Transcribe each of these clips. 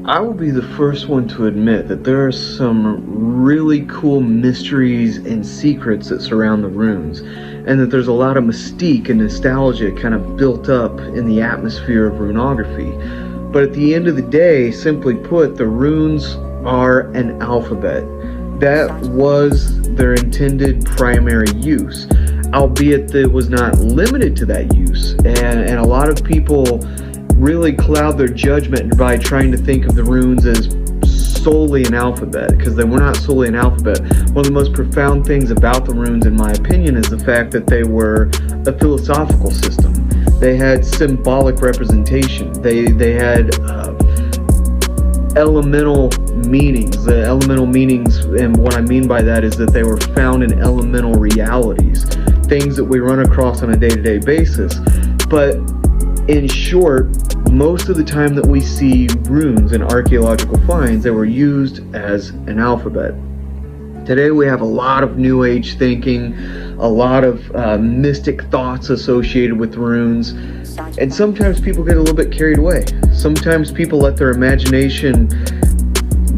I will be the first one to admit that there are some really cool mysteries and secrets that surround the runes, and that there's a lot of mystique and nostalgia kind of built up in the atmosphere of runography. But at the end of the day, simply put, the runes are an alphabet. That was their intended primary use, albeit that it was not limited to that use. And a lot of people really cloud their judgment by trying to think of the runes as solely an alphabet, because they were not solely an alphabet. One of the most profound things about the runes, in my opinion, is the fact that they were a philosophical system. They had symbolic representation. They had elemental meanings. The elemental meanings, and what I mean by that is that they were found in elemental realities, things that we run across on a day-to-day basis. But in short, most of the time that we see runes in archaeological finds, they were used as an alphabet. Today we have a lot of New Age thinking, a lot of mystic thoughts associated with runes, and sometimes people get a little bit carried away. Sometimes people let their imagination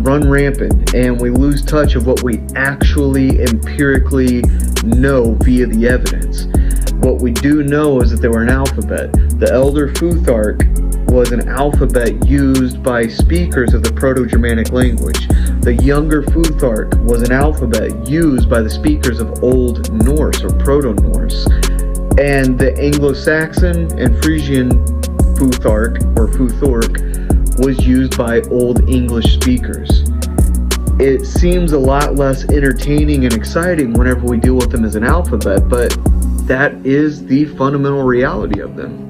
run rampant, and we lose touch of what we actually empirically know via the evidence. What we do know is that they were an alphabet. The Elder Futhark was an alphabet used by speakers of the Proto-Germanic language. The Younger Futhark was an alphabet used by the speakers of Old Norse or Proto-Norse. And the Anglo-Saxon and Frisian Futhark or Futhark was used by Old English speakers. It seems a lot less entertaining and exciting whenever we deal with them as an alphabet, but that is the fundamental reality of them.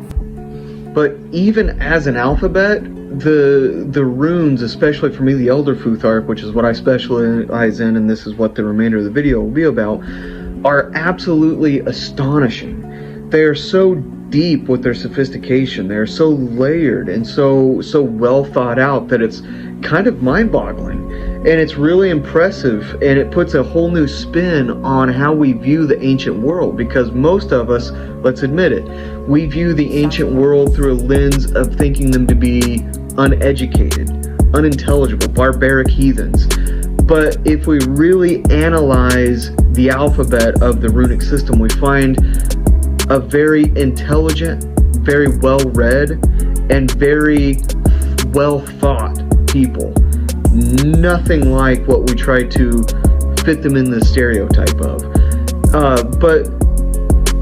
But even as an alphabet, the runes, especially for me, the Elder Futhark, which is what I specialize in, and this is what the remainder of the video will be about, are absolutely astonishing. They are so deep with their sophistication. They are so layered and so well thought out that it's kind of mind-boggling. And it's really impressive, and it puts a whole new spin on how we view the ancient world, because most of us, let's admit it, we view the ancient world through a lens of thinking them to be uneducated, unintelligible, barbaric heathens. But if we really analyze the alphabet of the runic system, we find a very intelligent, very well-read, and very well-thought people. Nothing like what we try to fit them in the stereotype of. But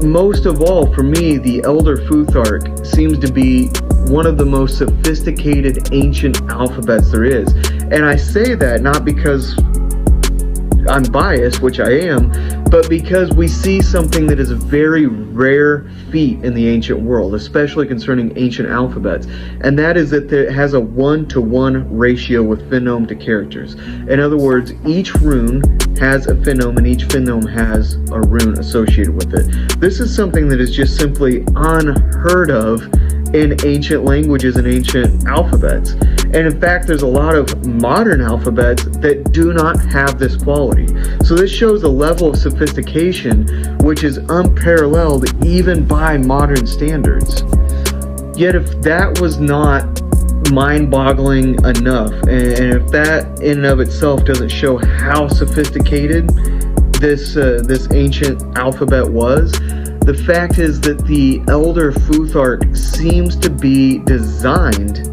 most of all, for me, the Elder Futhark seems to be one of the most sophisticated ancient alphabets there is. And I say that not because I'm biased, which I am, but because we see something that is a very rare feat in the ancient world, especially concerning ancient alphabets, and that is that it has a 1-to-1 ratio with phoneme to characters. In other words, each rune has a phoneme, and each phoneme has a rune associated with it. This is something that is just simply unheard of in ancient languages and ancient alphabets. And in fact, there's a lot of modern alphabets that do not have this quality. So this shows a level of sophistication which is unparalleled even by modern standards. Yet if that was not mind-boggling enough, and if that in and of itself doesn't show how sophisticated this ancient alphabet was, the fact is that the Elder Futhark seems to be designed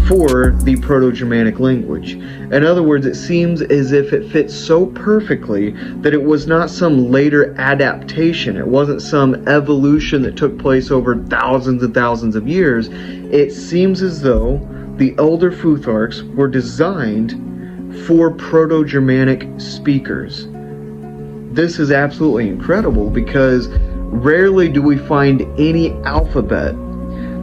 for the Proto-Germanic language. In other words, it seems as if it fits so perfectly that it was not some later adaptation. It wasn't some evolution that took place over thousands and thousands of years. It seems as though the Elder Futharks were designed for Proto-Germanic speakers. This is absolutely incredible, because rarely do we find any alphabet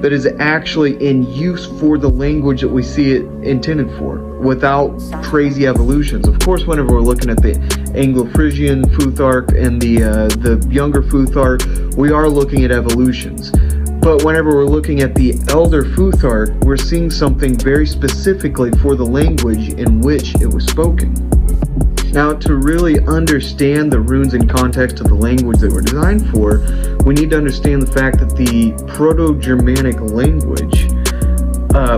that is actually in use for the language that we see it intended for, without crazy evolutions. Of course, whenever we're looking at the Anglo-Frisian Futhark and the Younger Futhark, we are looking at evolutions. But whenever we're looking at the Elder Futhark, we're seeing something very specifically for the language in which it was spoken. Now, to really understand the runes in context of the language they were designed for, we need to understand the fact that the Proto-Germanic language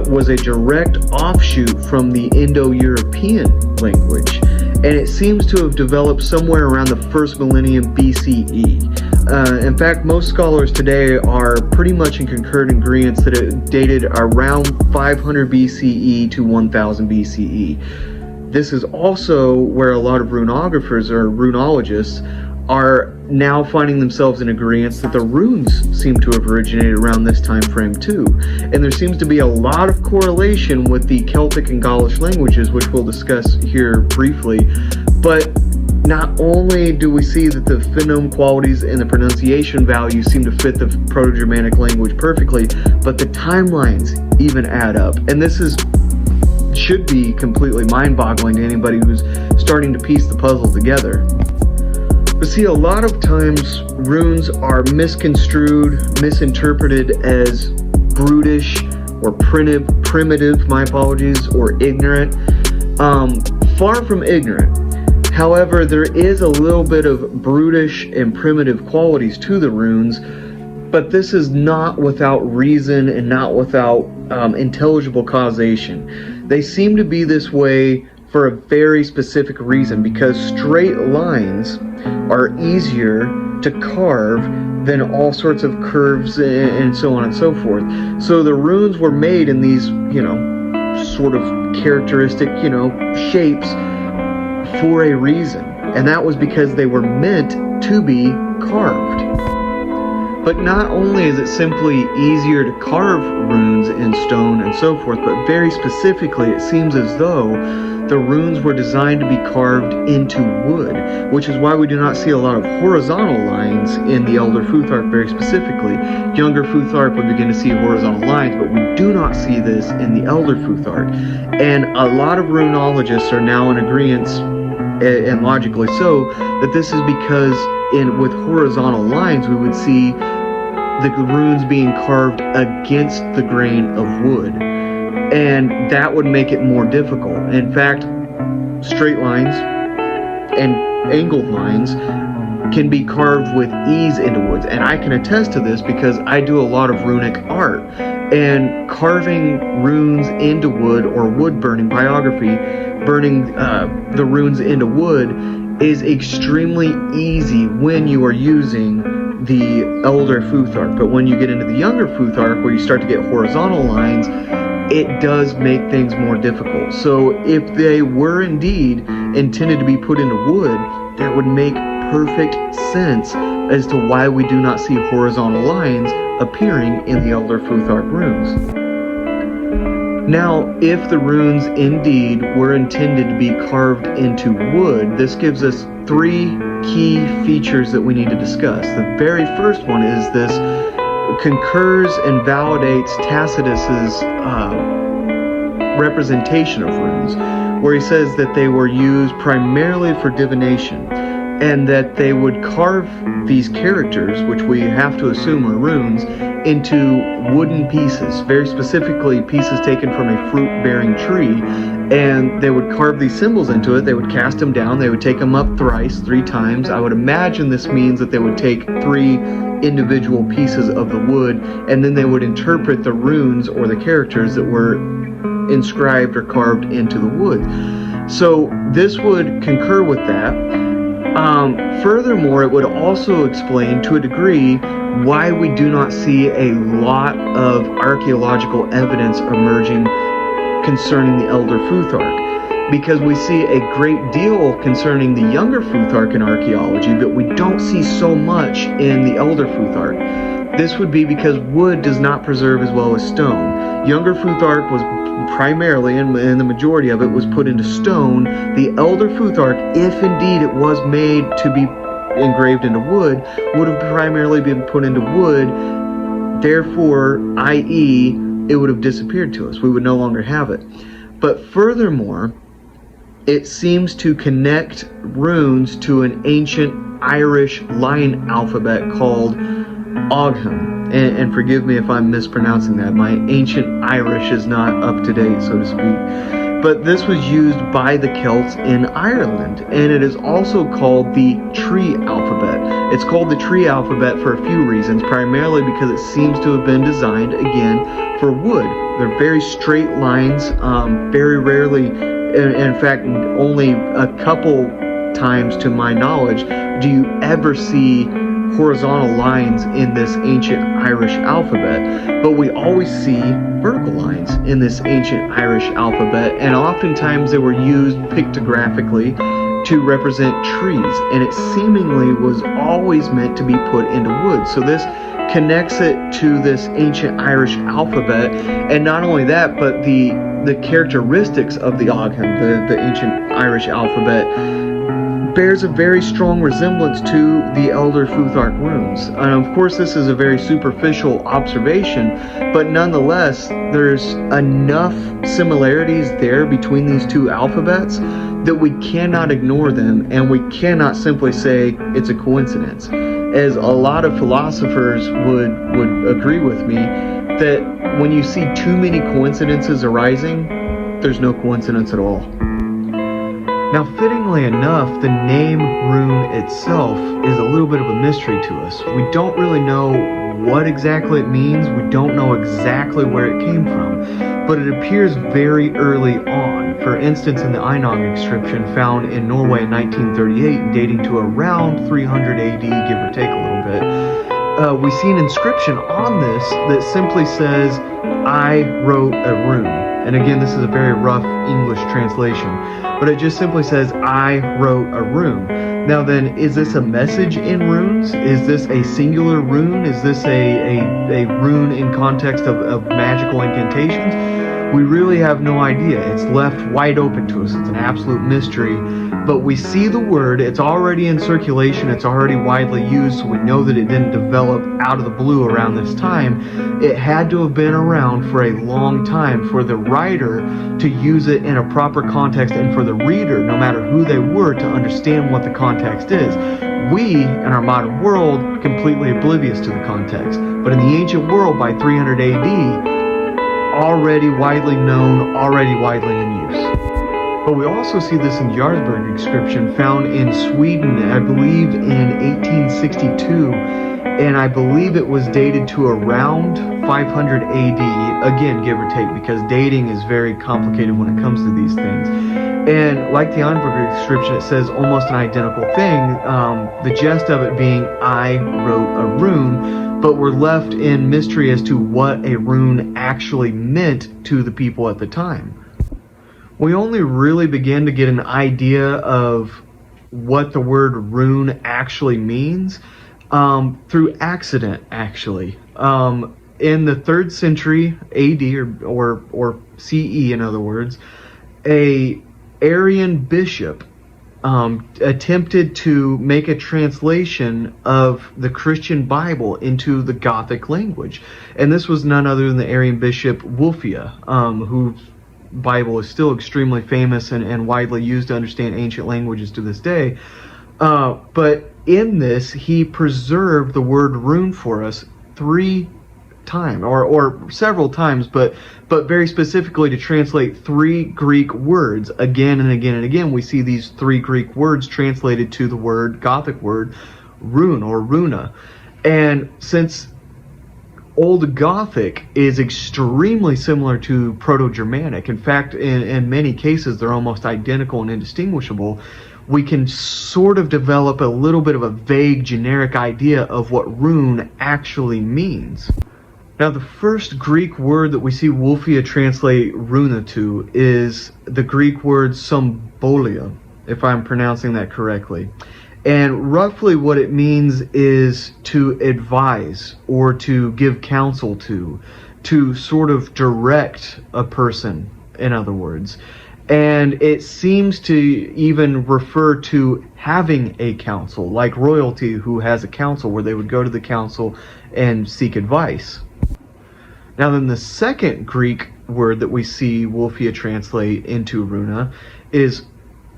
was a direct offshoot from the Indo-European language, and it seems to have developed somewhere around the first millennium BCE. In fact, most scholars today are pretty much in concurrent agreement that it dated around 500 BCE to 1000 BCE. This is also where a lot of runographers or runologists are now finding themselves in agreement that the runes seem to have originated around this time frame too. And there seems to be a lot of correlation with the Celtic and Gaulish languages, which we'll discuss here briefly. But not only do we see that the phoneme qualities and the pronunciation values seem to fit the Proto-Germanic language perfectly, but the timelines even add up. And this should be completely mind-boggling to anybody who's starting to piece the puzzle together. But see, a lot of times runes are misconstrued, misinterpreted as brutish or primitive, my apologies, or ignorant. Far from ignorant. However, there is a little bit of brutish and primitive qualities to the runes, but this is not without reason and not without intelligible causation. They seem to be this way for a very specific reason, because straight lines are easier to carve than all sorts of curves and so on and so forth. So the runes were made in these, sort of characteristic, shapes for a reason, and that was because they were meant to be carved. But not only is it simply easier to carve runes in stone and so forth, but very specifically it seems as though the runes were designed to be carved into wood, which is why we do not see a lot of horizontal lines in the Elder Futhark very specifically. Younger Futhark would begin to see horizontal lines, but we do not see this in the Elder Futhark. And a lot of runologists are now in agreement, and logically so, that this is because with horizontal lines we would see the runes being carved against the grain of wood, and that would make it more difficult. In fact, straight lines and angled lines can be carved with ease into woods, and I can attest to this because I do a lot of runic art, and carving runes into wood, or wood burning, burning the runes into wood is extremely easy when you are using the Elder Futhark. But when you get into the Younger Futhark, where you start to get horizontal lines, it does make things more difficult. So if they were indeed intended to be put into wood, that would make perfect sense as to why we do not see horizontal lines appearing in the Elder Futhark runes. Now, if the runes indeed were intended to be carved into wood, this gives us three key features that we need to discuss. The very first one is this concurs and validates Tacitus's representation of runes, where he says that they were used primarily for divination, and that they would carve these characters, which we have to assume are runes, into wooden pieces, very specifically pieces taken from a fruit-bearing tree, and they would carve these symbols into it. They would cast them down, they would take them up three times. I would imagine this means that they would take 3 individual pieces of the wood, and then they would interpret the runes or the characters that were inscribed or carved into the wood. So this would concur with that. Furthermore, it would also explain to a degree why we do not see a lot of archaeological evidence emerging concerning the Elder Futhark, because we see a great deal concerning the Younger Futhark in archaeology, but we don't see so much in the Elder Futhark. This would be because wood does not preserve as well as stone. Younger Futhark was primarily, and the majority of it, was put into stone. The Elder Futhark, if indeed it was made to be engraved into wood, would have primarily been put into wood. Therefore, i.e., it would have disappeared to us. We would no longer have it. But furthermore, it seems to connect runes to an ancient Irish line alphabet called Ogham. And forgive me if I'm mispronouncing that. My ancient Irish is not up to date, so to speak. But this was used by the Celts in Ireland, and it is also called the tree alphabet. It's called the tree alphabet for a few reasons, primarily because it seems to have been designed, again, for wood. They're very straight lines, very rarely, in fact, only a couple times to my knowledge do you ever see horizontal lines in this ancient Irish alphabet, but we always see vertical lines in this ancient Irish alphabet, and oftentimes they were used pictographically to represent trees, and it seemingly was always meant to be put into wood. So this connects it to this ancient Irish alphabet, and not only that, but the characteristics of the Ogham, the ancient Irish alphabet, bears a very strong resemblance to the Elder Futhark runes. And of course, this is a very superficial observation, but nonetheless, there's enough similarities there between these two alphabets that we cannot ignore them, and we cannot simply say it's a coincidence. As a lot of philosophers would agree with me, that when you see too many coincidences arising, there's no coincidence at all. Now, fittingly enough, the name rune itself is a little bit of a mystery to us. We don't really know what exactly it means. We don't know exactly where it came from, but it appears very early on. For instance, in the Einog inscription found in Norway in 1938, dating to around 300 AD, give or take a little bit, we see an inscription on this that simply says, "I wrote a rune." And again, this is a very rough English translation, but it just simply says, "I wrote a rune." Now then, is this a message in runes? Is this a singular rune? Is this a rune in context of magical incantations? We really have no idea. It's left wide open to us. It's an absolute mystery. But we see the word, it's already in circulation, it's already widely used, so we know that it didn't develop out of the blue around this time. It had to have been around for a long time for the writer to use it in a proper context, and for the reader, no matter who they were, to understand what the context is. We, in our modern world, completely oblivious to the context. But in the ancient world, by 300 AD, already widely known, already widely in use. But we also see this in the Jarlsberg inscription found in Sweden, I believe in 1862, and I believe it was dated to around 500 AD, again, give or take, because dating is very complicated when it comes to these things. And like the Jarlsberg inscription, it says almost an identical thing, the gist of it being, "I wrote a rune," but we're left in mystery as to what a rune actually meant to the people at the time. We only really begin to get an idea of what the word rune actually means through accident, actually. In the 3rd century AD, or CE, in other words, a Arian bishop attempted to make a translation of the Christian Bible into the Gothic language. And this was none other than the Arian bishop Wulfia, whose Bible is still extremely famous and widely used to understand ancient languages to this day. But in this, he preserved the word rune for us 3 times, or several times, but very specifically to translate 3 Greek words again and again and again. We see these 3 Greek words translated to the word, Gothic word, rune or runa. And since Old Gothic is extremely similar to Proto-Germanic, in fact, in many cases they're almost identical and indistinguishable, we can sort of develop a little bit of a vague generic idea of what rune actually means. Now, the first Greek word that we see Wulfia translate runa to is the Greek word sombolia, if I'm pronouncing that correctly. And roughly what it means is to advise or to give counsel to sort of direct a person, in other words. And it seems to even refer to having a council, like royalty who has a council, where they would go to the council and seek advice. Now then, the second Greek word that we see Wulfia translate into runa is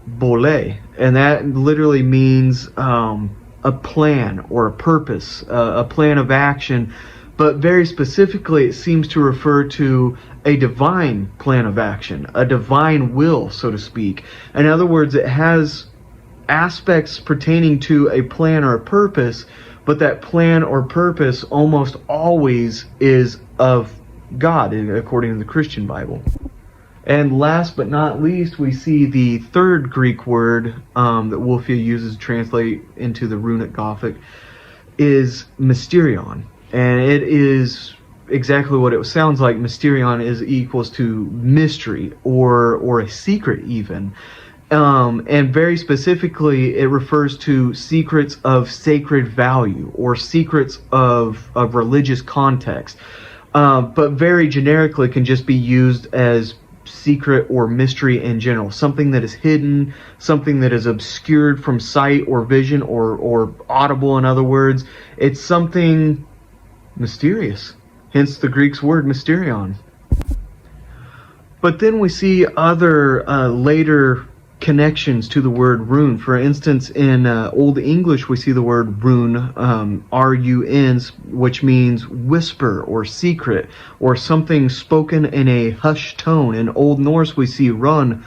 bole, and that literally means a plan or a purpose, a plan of action, but very specifically it seems to refer to a divine plan of action, a divine will, so to speak. In other words, it has aspects pertaining to a plan or a purpose, but that plan or purpose almost always is of God, according to the Christian Bible. And last but not least, we see the third Greek word that Wolfia uses to translate into the runic Gothic is mysterion. And it is exactly what it sounds like. Mysterion is equals to mystery or a secret even. And very specifically, it refers to secrets of sacred value or secrets of religious context. But very generically can just be used as secret or mystery in general, something that is hidden, something that is obscured from sight or vision or audible, in other words. It's something mysterious, hence the Greek's word mysterion. But then we see other later connections to the word rune. For instance, in Old English, we see the word rune, R-U-N, which means whisper or secret, or something spoken in a hushed tone. In Old Norse, we see run,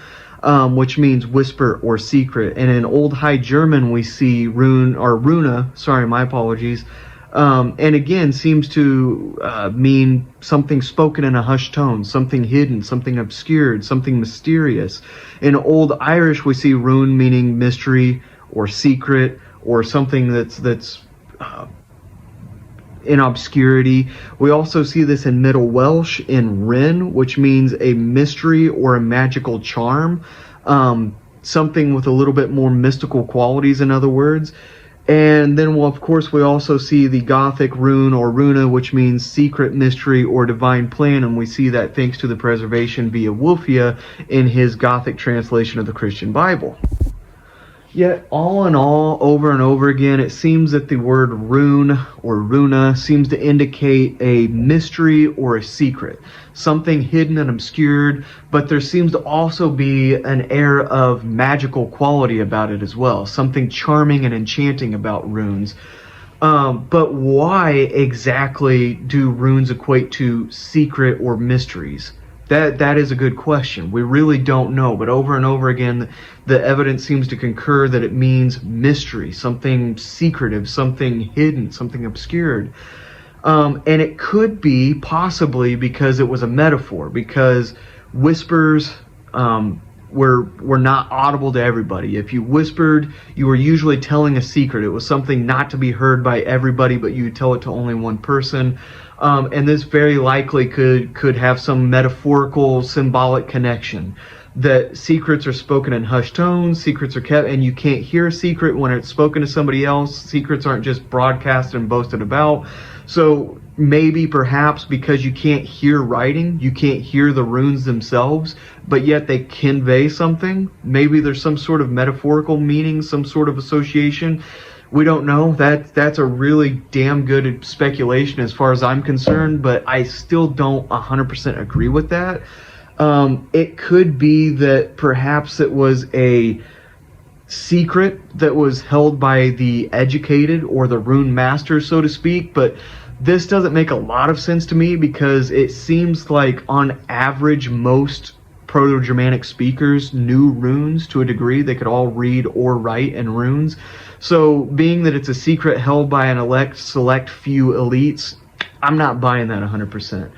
which means whisper or secret. And in Old High German, we see rune, or runa, sorry, my apologies, and again seems to mean something spoken in a hushed tone, something hidden, something obscured, something mysterious. In Old Irish, we see rune meaning mystery or secret or something that's in obscurity. We also see this in Middle Welsh in Rin, which means a mystery or a magical charm, something with a little bit more mystical qualities, in other words. And then, well, of course, we also see the Gothic rune or runa, which means secret, mystery, or divine plan, and we see that thanks to the preservation via Wolfia in his Gothic translation of the Christian Bible. Yet, all in all, over and over again, it seems that the word rune or runa seems to indicate a mystery or a secret, something hidden and obscured, but there seems to also be an air of magical quality about it as well, something charming and enchanting about runes. But why exactly do runes equate to secret or mysteries? That is a good question. We really don't know, but over and over again, the evidence seems to concur that it means mystery, something secretive, something hidden, something obscured. And it could be possibly because it was a metaphor, because whispers were not audible to everybody. If you whispered, you were usually telling a secret. It was something not to be heard by everybody, but you tell it to only one person. And this very likely could have some metaphorical, symbolic connection. That secrets are spoken in hushed tones, secrets are kept, and you can't hear a secret when it's spoken to somebody else. Secrets aren't just broadcast and boasted about. So maybe, perhaps, because you can't hear writing, you can't hear the runes themselves, but yet they convey something. Maybe there's some sort of metaphorical meaning, some sort of association. We don't know. That's a really damn good speculation as far as I'm concerned, but I still don't 100% agree with that. It could be that perhaps it was a secret that was held by the educated or the rune master, so to speak, but this doesn't make a lot of sense to me because it seems like on average most Proto-Germanic speakers knew runes to a degree. They could all read or write in runes. So being that it's a secret held by an select few elites, I'm not buying that 100%.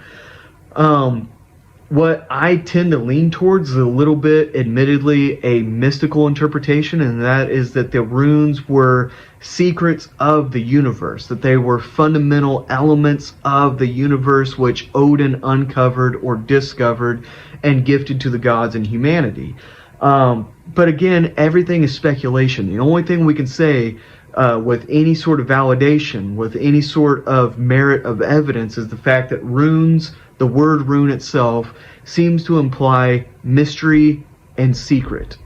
What I tend to lean towards is a little bit, admittedly, a mystical interpretation, and that is that the runes were secrets of the universe, that they were fundamental elements of the universe which Odin uncovered or discovered and gifted to the gods and humanity. But again, everything is speculation. The only thing we can say with any sort of validation, with any sort of merit of evidence, is the fact that runes, the word rune itself, seems to imply mystery and secret.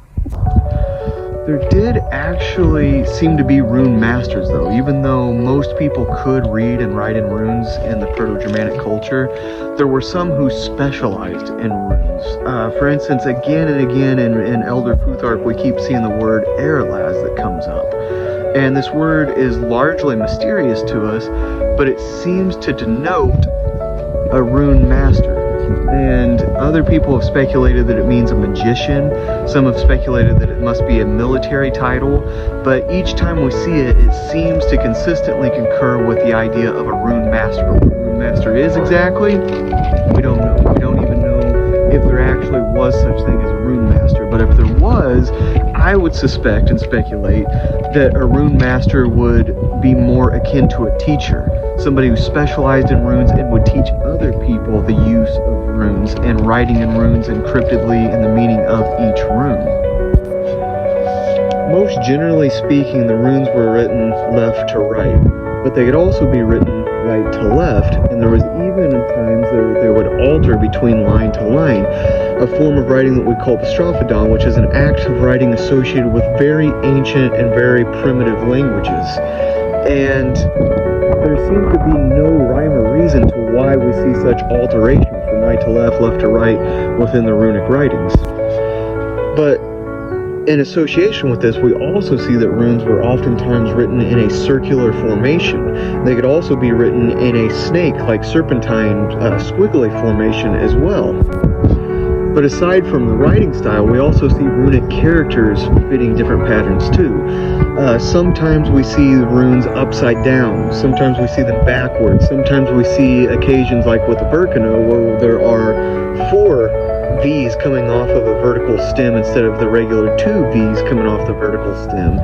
There did actually seem to be rune masters, though. Even though most people could read and write in runes in the Proto-Germanic culture, there were some who specialized in runes. For instance, again and again in Elder Futhark, we keep seeing the word Erlaz that comes up. And this word is largely mysterious to us, but it seems to denote a rune master. And other people have speculated that it means a magician. Some have speculated that it must be a military title. But each time we see it, it seems to consistently concur with the idea of a rune master. But what a rune master is exactly, we don't know. We don't even know if there actually was such thing as a rune master. But if there was, I would suspect and speculate that a rune master would be more akin to a teacher. Somebody who specialized in runes and would teach other people the use of runes and writing in runes encryptedly and the meaning of each rune. Most generally speaking, the runes were written left to right, but they could also be written right to left, and there was even times that they would alter between line to line, a form of writing that we call the strophodon, which is an act of writing associated with very ancient and very primitive languages. And there seems to be no rhyme or reason to why we see such alterations from right to left to right within the runic writings. But in association with this, we also see that runes were oftentimes written in a circular formation. They could also be written in a snake-like serpentine squiggly formation as well. But aside from the writing style, we also see runic characters fitting different patterns too. Sometimes we see the runes upside down, sometimes we see them backwards, sometimes we see occasions like with the Birkenau where there are 4 V's coming off of a vertical stem instead of the regular 2 V's coming off the vertical stem.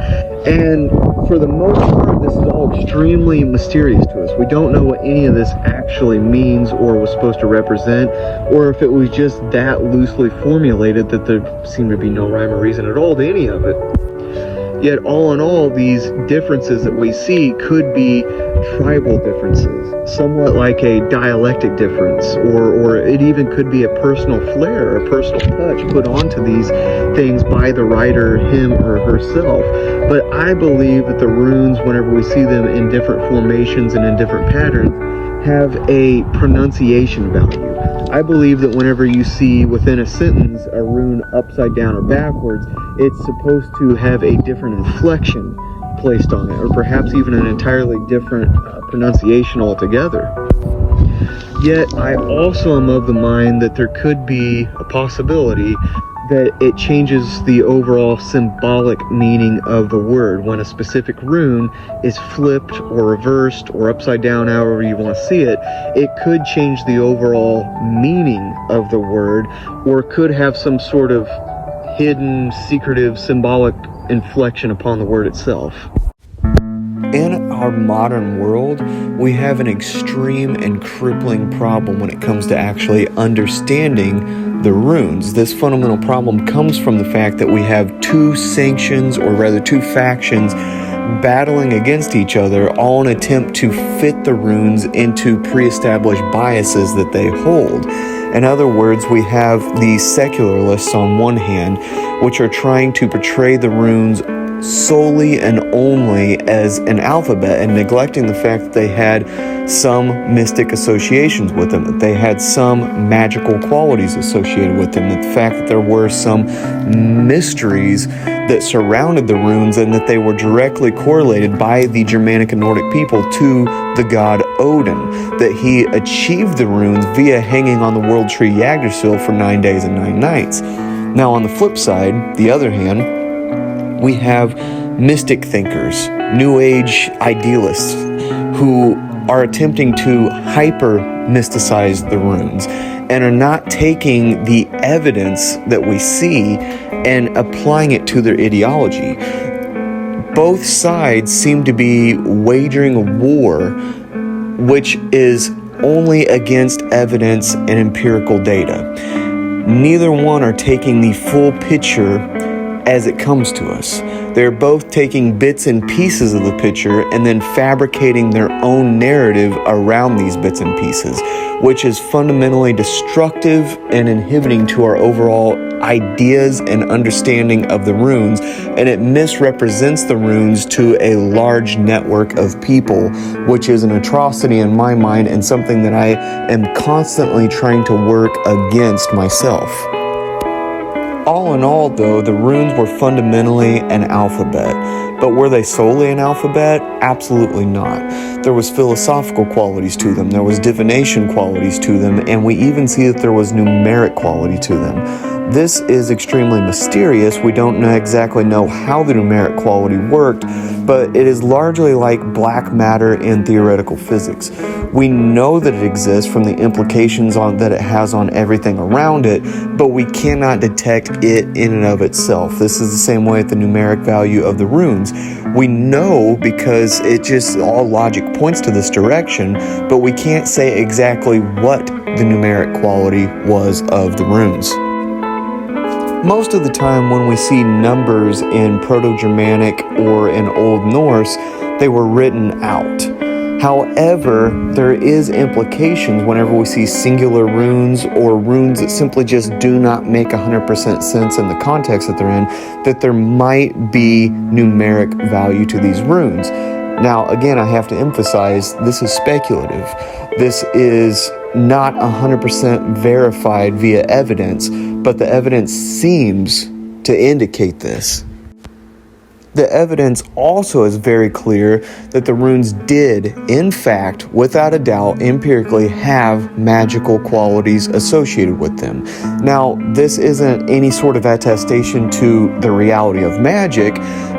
And for the most part, this is all extremely mysterious to us. We don't know what any of this actually means or was supposed to represent, or if it was just that loosely formulated that there seemed to be no rhyme or reason at all to any of it. Yet all in all, these differences that we see could be tribal differences, somewhat like a dialectic difference, or it even could be a personal flair or a personal touch put onto these things by the writer, him or herself. But I believe that the runes, whenever we see them in different formations and in different patterns, have a pronunciation value. I believe that whenever you see within a sentence a rune upside down or backwards, it's supposed to have a different inflection placed on it, or perhaps even an entirely different pronunciation altogether. Yet I also am of the mind that there could be a possibility that it changes the overall symbolic meaning of the word. When a specific rune is flipped or reversed or upside down, however you want to see it, it could change the overall meaning of the word, or could have some sort of hidden, secretive, symbolic inflection upon the word itself. In our modern world, we have an extreme and crippling problem when it comes to actually understanding the runes. This fundamental problem comes from the fact that we have 2 sanctions, or rather 2 factions, battling against each other, all in an attempt to fit the runes into pre-established biases that they hold. In other words, we have the secularists on one hand, which are trying to portray the runes solely and only as an alphabet, and neglecting the fact that they had some mystic associations with them, that they had some magical qualities associated with them, that the fact that there were some mysteries that surrounded the runes, and that they were directly correlated by the Germanic and Nordic people to the god Odin, that he achieved the runes via hanging on the world tree Yggdrasil for 9 days and 9 nights. Now on the flip side, the other hand, we have mystic thinkers, New Age idealists, who are attempting to hyper-mysticize the runes and are not taking the evidence that we see and applying it to their ideology. Both sides seem to be wagering a war which is only against evidence and empirical data. Neither one are taking the full picture as it comes to us. They're both taking bits and pieces of the picture and then fabricating their own narrative around these bits and pieces, which is fundamentally destructive and inhibiting to our overall ideas and understanding of the runes, and it misrepresents the runes to a large network of people, which is an atrocity in my mind and something that I am constantly trying to work against myself. All All in all, though, the runes were fundamentally an alphabet. But were they solely an alphabet? Absolutely not. There was philosophical qualities to them, there was divination qualities to them, and we even see that there was numeric quality to them. This is extremely mysterious. We don't exactly know how the numeric quality worked, but it is largely like black matter in theoretical physics. We know that it exists from the implications that it has on everything around it, but we cannot detect it in and of itself. This is the same way with the numeric value of the runes. We know because all logic points to this direction, but we can't say exactly what the numeric quality was of the runes. Most of the time when we see numbers in Proto-Germanic or in Old Norse, they were written out. However, there is implications whenever we see singular runes or runes that simply just do not make 100% sense in the context that they're in, that there might be numeric value to these runes. Now, again, I have to emphasize, this is speculative. This is not 100% verified via evidence, but the evidence seems to indicate this. The evidence also is very clear that the runes did, in fact, without a doubt, empirically have magical qualities associated with them. Now, this isn't any sort of attestation to the reality of magic,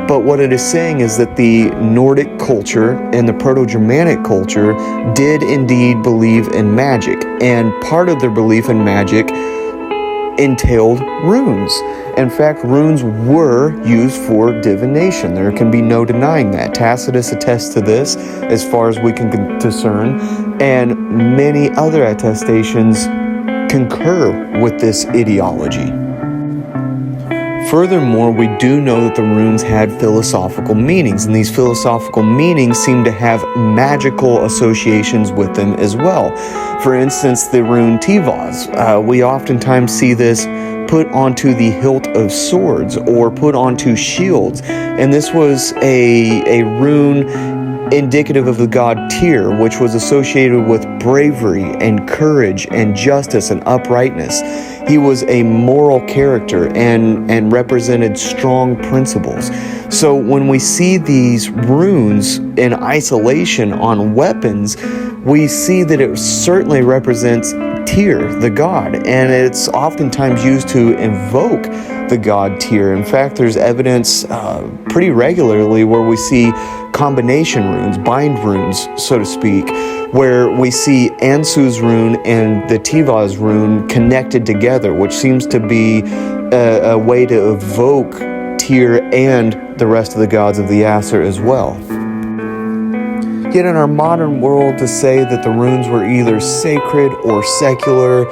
but what it is saying is that the Nordic culture and the Proto-Germanic culture did indeed believe in magic, and part of their belief in magic entailed runes. In fact, runes were used for divination. There can be no denying that. Tacitus attests to this as far as we can discern, and many other attestations concur with this ideology. Furthermore, we do know that the runes had philosophical meanings, and these philosophical meanings seem to have magical associations with them as well. For instance, the rune Tivaz. We oftentimes see this put onto the hilt of swords or put onto shields, and this was a rune indicative of the god Tyr, which was associated with bravery and courage and justice and uprightness. He was a moral character and represented strong principles. So when we see these runes in isolation on weapons, we see that it certainly represents Tyr, the god, and it's oftentimes used to invoke the god Tyr. In fact, there's evidence pretty regularly where we see combination runes, bind runes, so to speak, where we see Ansu's rune and the Tivaz rune connected together, which seems to be a way to evoke Tyr and the rest of the gods of the Aesir as well. Yet in our modern world, to say that the runes were either sacred or secular,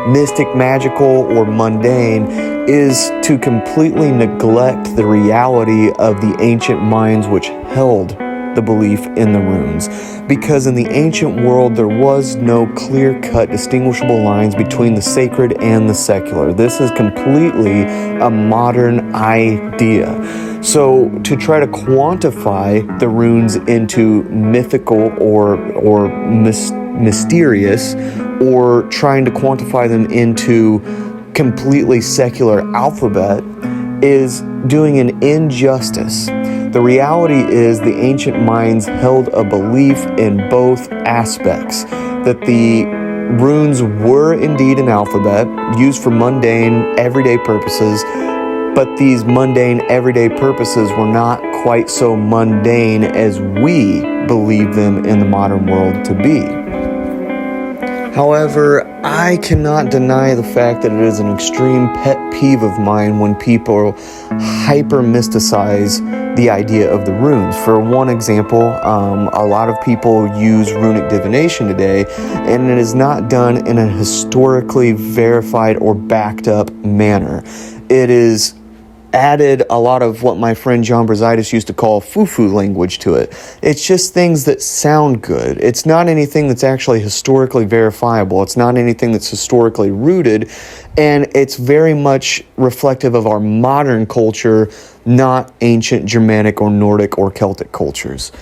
mystic, magical, or mundane is to completely neglect the reality of the ancient minds which held the belief in the runes. Because in the ancient world, there was no clear-cut distinguishable lines between the sacred and the secular. This is completely a modern idea. So to try to quantify the runes into mythical or mysterious, or trying to quantify them into completely secular alphabet, is doing an injustice. The reality is the ancient minds held a belief in both aspects, that the runes were indeed an alphabet used for mundane, everyday purposes, but these mundane, everyday purposes were not quite so mundane as we believe them in the modern world to be. However, I cannot deny the fact that it is an extreme pet peeve of mine when people hyper-mysticize the idea of the runes. For one example, a lot of people use runic divination today, and it is not done in a historically verified or backed up manner. It is added a lot of what my friend John Brazaitis used to call foo-foo language to it. It's just things that sound good. It's not anything that's actually historically verifiable. It's not anything that's historically rooted, and it's very much reflective of our modern culture, not ancient Germanic or Nordic or Celtic cultures.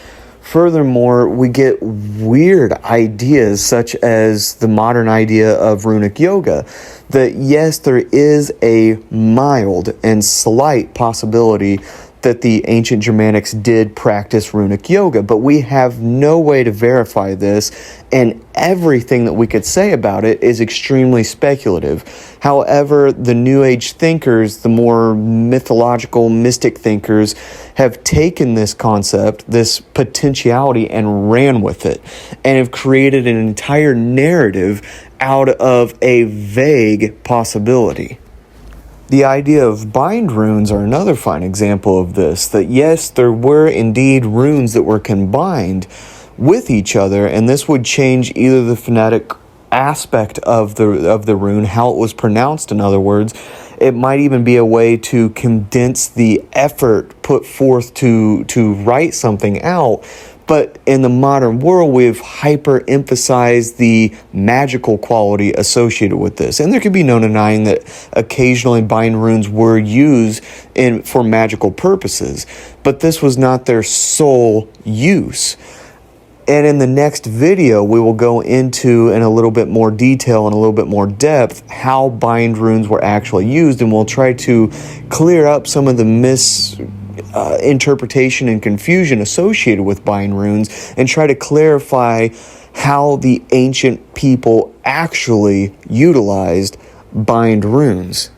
Furthermore, we get weird ideas such as the modern idea of runic yoga, that yes, there is a mild and slight possibility that the ancient Germanics did practice runic yoga, but we have no way to verify this, and everything that we could say about it is extremely speculative. However, the New Age thinkers, the more mythological, mystic thinkers, have taken this concept, this potentiality, and ran with it, and have created an entire narrative out of a vague possibility. The idea of bind runes are another fine example of this, that yes, there were indeed runes that were combined with each other, and this would change either the phonetic aspect of the rune, how it was pronounced, in other words. It might even be a way to condense the effort put forth to write something out. But in the modern world, we've hyper-emphasized the magical quality associated with this. And there could be no denying that occasionally bind runes were used for magical purposes. But this was not their sole use. And in the next video, we will go into, in a little bit more detail and a little bit more depth, how bind runes were actually used. And we'll try to clear up some of the interpretation and confusion associated with bind runes, and try to clarify how the ancient people actually utilized bind runes.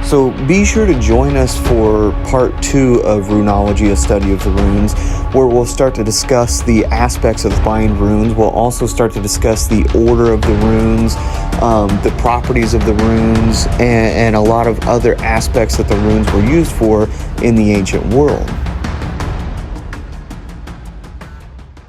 So be sure to join us for part 2 of Runology, a study of the runes, where we'll start to discuss the aspects of bind runes. We'll also start to discuss the order of the runes, the properties of the runes, and a lot of other aspects that the runes were used for in the ancient world.